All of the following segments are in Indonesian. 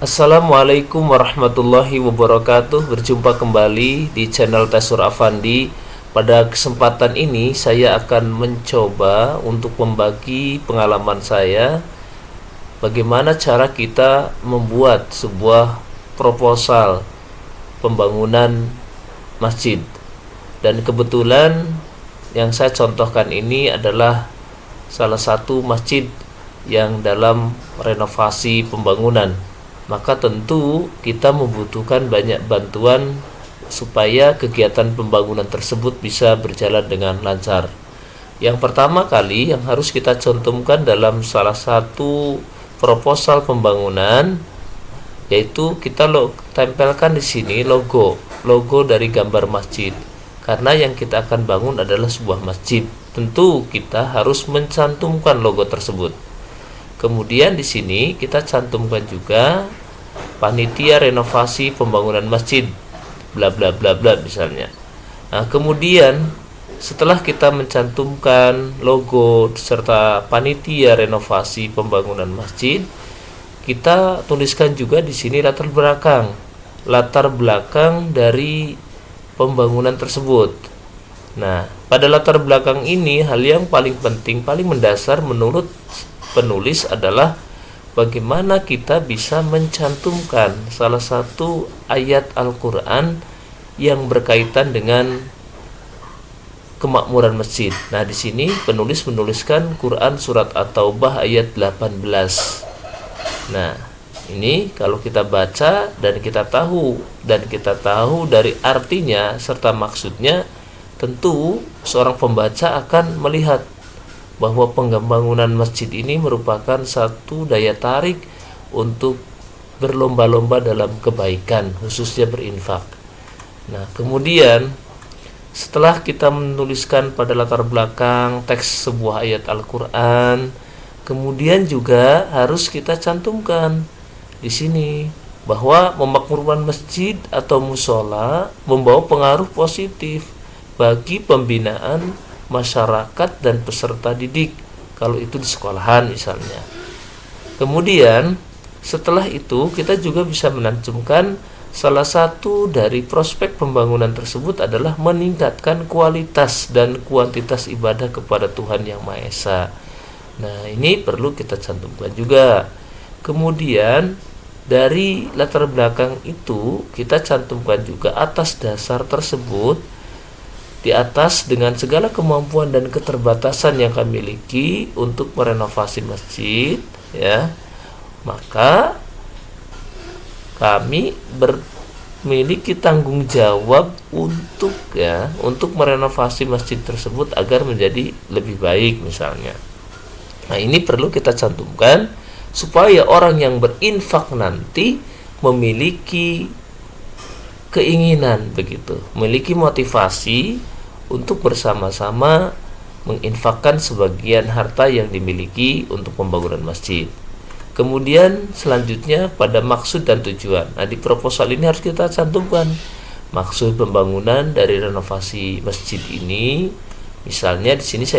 Assalamualaikum warahmatullahi wabarakatuh. Berjumpa kembali di channel Tesur Afandi. Pada kesempatan ini saya akan mencoba untuk membagi pengalaman saya bagaimana cara kita membuat sebuah proposal pembangunan masjid. Dan kebetulan yang saya contohkan ini adalah salah satu masjid yang dalam renovasi pembangunan. Maka tentu kita membutuhkan banyak bantuan supaya kegiatan pembangunan tersebut bisa berjalan dengan lancar. Yang pertama kali yang harus kita cantumkan dalam salah satu proposal pembangunan, yaitu kita tempelkan di sini logo dari gambar masjid. Karena yang kita akan bangun adalah sebuah masjid. Tentu kita harus mencantumkan logo tersebut. Kemudian di sini kita cantumkan juga panitia renovasi pembangunan masjid bla bla bla bla misalnya. Nah, kemudian setelah kita mencantumkan logo serta panitia renovasi pembangunan masjid, kita tuliskan juga di sini latar belakang dari pembangunan tersebut. Nah, pada latar belakang ini hal yang paling penting, paling mendasar menurut penulis adalah bagaimana kita bisa mencantumkan salah satu ayat Al-Quran yang berkaitan dengan kemakmuran masjid. Nah, di sini penulis menuliskan Quran surat At-Taubah ayat 18. Nah, ini kalau kita baca dan kita tahu dari artinya serta maksudnya, tentu seorang pembaca akan melihat bahwa pembangunan masjid ini merupakan satu daya tarik untuk berlomba-lomba dalam kebaikan, khususnya berinfak. Nah, kemudian setelah kita menuliskan pada latar belakang teks sebuah ayat Al-Quran, kemudian juga harus kita cantumkan di sini bahwa pemakmuran masjid atau musola membawa pengaruh positif bagi pembinaan masyarakat dan peserta didik kalau itu di sekolahan misalnya. Kemudian setelah itu kita juga bisa mencantumkan salah satu dari prospek pembangunan tersebut adalah meningkatkan kualitas dan kuantitas ibadah kepada Tuhan Yang Maha Esa. Nah, ini perlu kita cantumkan juga. Kemudian dari latar belakang itu kita cantumkan juga atas dasar tersebut, di atas dengan segala kemampuan dan keterbatasan yang kami miliki untuk merenovasi masjid, ya, maka kami memiliki tanggung jawab untuk merenovasi masjid tersebut agar menjadi lebih baik misalnya. Nah, ini perlu kita cantumkan supaya orang yang berinfak nanti memiliki keinginan begitu, memiliki motivasi untuk bersama-sama menginfakkan sebagian harta yang dimiliki untuk pembangunan masjid. Kemudian selanjutnya pada maksud dan tujuan. Nah, di proposal ini harus kita cantumkan maksud pembangunan dari renovasi masjid ini. Misalnya di sini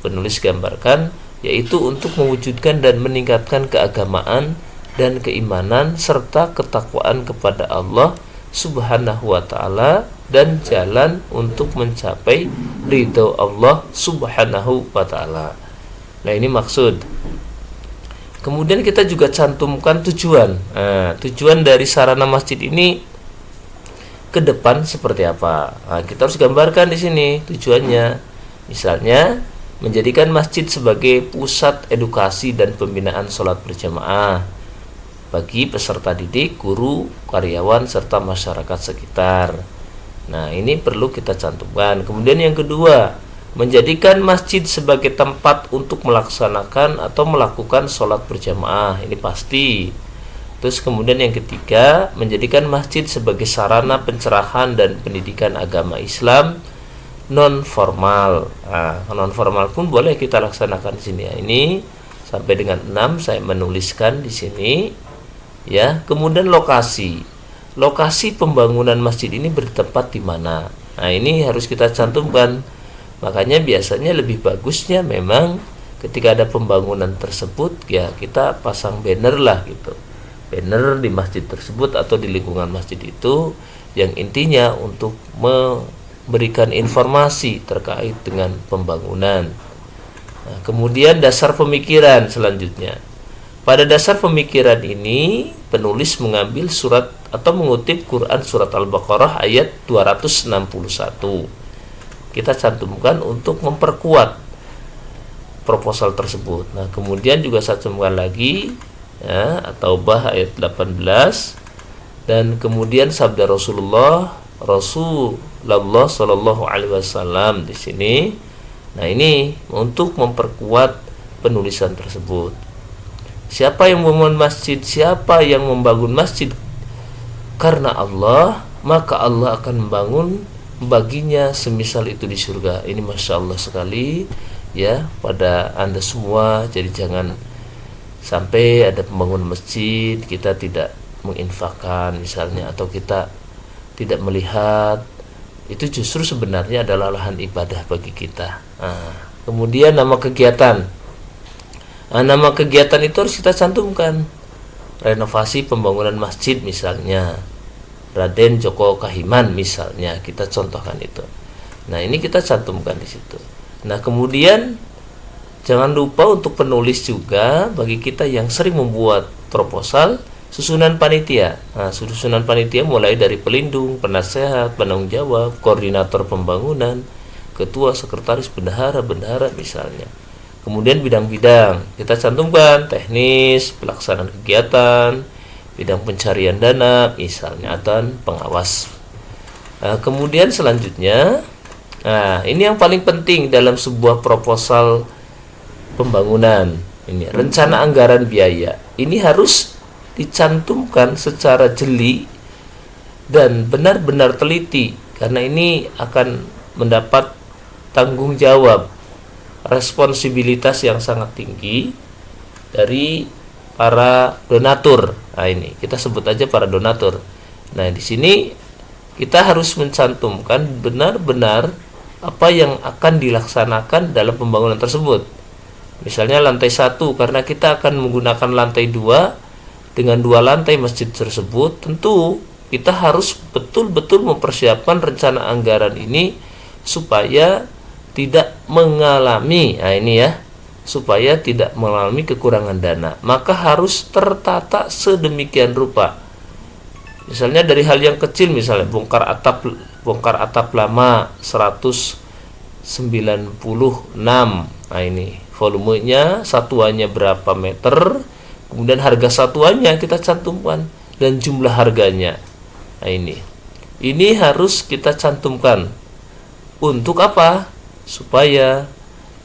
penulis gambarkan, yaitu untuk mewujudkan dan meningkatkan keagamaan dan keimanan serta ketakwaan kepada Allah Subhanahu wa ta'ala dan jalan untuk mencapai ridho Allah Subhanahu wa ta'ala. Nah, ini maksud. Kemudian kita juga cantumkan tujuan. Nah, tujuan dari sarana masjid ini ke depan seperti apa? Nah, kita harus gambarkan di sini tujuannya. Misalnya menjadikan masjid sebagai pusat edukasi dan pembinaan sholat berjamaah bagi peserta didik, guru, karyawan, serta masyarakat sekitar. Nah, ini perlu kita cantumkan. Kemudian yang kedua, menjadikan masjid sebagai tempat untuk melaksanakan atau melakukan sholat berjamaah. Ini pasti. Terus kemudian yang ketiga, menjadikan masjid sebagai sarana pencerahan dan pendidikan agama Islam non formal. Nah, non formal pun boleh kita laksanakan di sini ya. Ini sampai dengan 6 saya menuliskan di sini. Ya, kemudian lokasi pembangunan masjid ini bertempat di mana. Nah, ini harus kita cantumkan. Makanya biasanya lebih bagusnya memang ketika ada pembangunan tersebut ya kita pasang banner lah gitu. banner di masjid tersebut atau di lingkungan masjid itu, yang intinya untuk memberikan informasi terkait dengan pembangunan. Nah, kemudian dasar pemikiran selanjutnya. Pada dasar pemikiran ini, penulis mengambil surat atau mengutip Quran surat Al-Baqarah ayat 261. Kita cantumkan untuk memperkuat proposal tersebut. Nah, kemudian juga saya cantumkan lagi ya, At-Taubah ayat 18, dan kemudian sabda Rasulullah Shallallahu Alaihi Wasallam di sini. Nah, ini untuk memperkuat penulisan tersebut. Siapa yang membangun masjid, siapa yang membangun masjid karena Allah, maka Allah akan membangun baginya semisal itu di surga. Ini masya Allah sekali ya pada Anda semua. Jadi jangan sampai ada pembangunan masjid kita tidak menginfakkan misalnya, atau kita tidak melihat itu justru sebenarnya adalah lahan ibadah bagi kita. Kemudian nama kegiatan. Nama kegiatan itu harus kita cantumkan. Renovasi pembangunan masjid misalnya, Raden Joko Kahiman misalnya, kita contohkan itu. Nah, ini kita cantumkan di situ. Nah, kemudian jangan lupa untuk penulis juga, bagi kita yang sering membuat proposal, susunan panitia. Nah, susunan panitia mulai dari pelindung, penasehat, penanggung jawab, koordinator pembangunan, ketua, sekretaris, bendahara misalnya. Kemudian bidang-bidang kita cantumkan, teknis, pelaksanaan kegiatan, bidang pencarian dana misalnya, dan pengawas. Kemudian selanjutnya, ini yang paling penting dalam sebuah proposal pembangunan. Ini rencana anggaran biaya. Ini harus dicantumkan secara jeli dan benar-benar teliti, karena ini akan mendapat tanggung jawab, responsibilitas yang sangat tinggi dari para donatur. Nah, ini kita sebut aja para donatur. Nah, di sini kita harus mencantumkan benar-benar apa yang akan dilaksanakan dalam pembangunan tersebut. Misalnya lantai 1, karena kita akan menggunakan lantai 2 dengan 2 lantai masjid tersebut, tentu kita harus betul-betul mempersiapkan rencana anggaran ini supaya tidak mengalami, supaya tidak mengalami kekurangan dana, maka harus tertata sedemikian rupa. Misalnya dari hal yang kecil, misalnya bongkar atap lama 196. Nah, ini volumenya, satuannya berapa meter, kemudian harga satuannya kita cantumkan dan jumlah harganya. Nah, ini harus kita cantumkan. Untuk apa? Supaya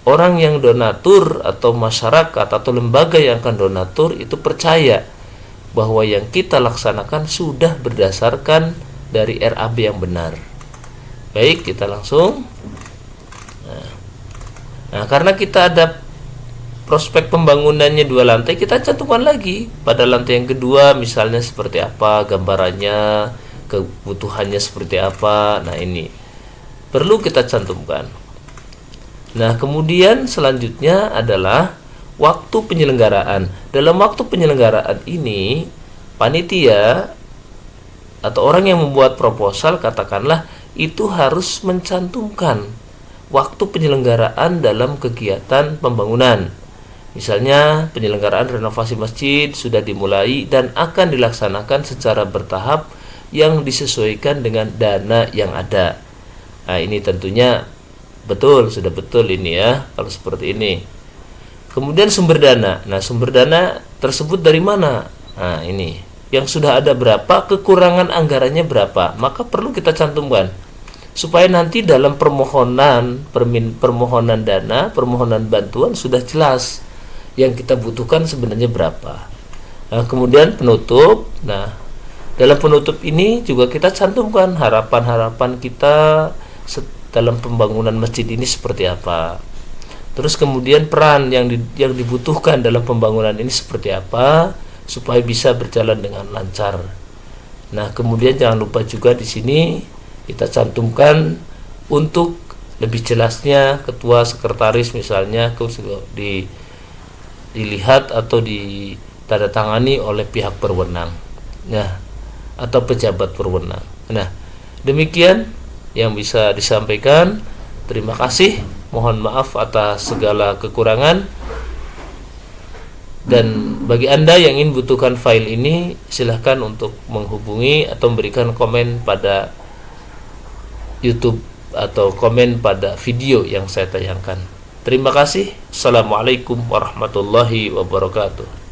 orang yang donatur atau masyarakat atau lembaga yang akan donatur itu percaya bahwa yang kita laksanakan sudah berdasarkan dari RAB yang benar. Baik, kita langsung. Nah, karena kita ada prospek pembangunannya 2 lantai, kita cantumkan lagi pada lantai yang kedua misalnya seperti apa gambarannya, kebutuhannya seperti apa. Nah, ini perlu kita cantumkan. Nah, kemudian selanjutnya adalah waktu penyelenggaraan. Dalam waktu penyelenggaraan ini, panitia atau orang yang membuat proposal, katakanlah, itu harus mencantumkan waktu penyelenggaraan dalam kegiatan pembangunan. Misalnya, penyelenggaraan renovasi masjid sudah dimulai dan akan dilaksanakan secara bertahap yang disesuaikan dengan dana yang ada. Nah, ini tentunya sudah betul ini ya, kalau seperti ini. Kemudian sumber dana. Nah, sumber dana tersebut dari mana? Nah, ini yang sudah ada berapa, kekurangan anggarannya berapa, maka perlu kita cantumkan supaya nanti dalam permohonan dana, permohonan bantuan sudah jelas yang kita butuhkan sebenarnya berapa. Nah, kemudian penutup. Nah, dalam penutup ini juga kita cantumkan harapan-harapan kita dalam pembangunan masjid ini seperti apa. Terus kemudian peran yang dibutuhkan dalam pembangunan ini seperti apa supaya bisa berjalan dengan lancar. Nah, kemudian jangan lupa juga di sini kita cantumkan untuk lebih jelasnya ketua, sekretaris misalnya dilihat atau tanda tangani oleh pihak berwenang, nah, atau pejabat berwenang. Nah, demikian yang bisa disampaikan. Terima kasih. Mohon maaf atas segala kekurangan. Dan bagi Anda yang ingin butuhkan file ini, silahkan untuk menghubungi atau memberikan komen pada YouTube atau komen pada video yang saya tayangkan. Terima kasih. Assalamualaikum warahmatullahi wabarakatuh.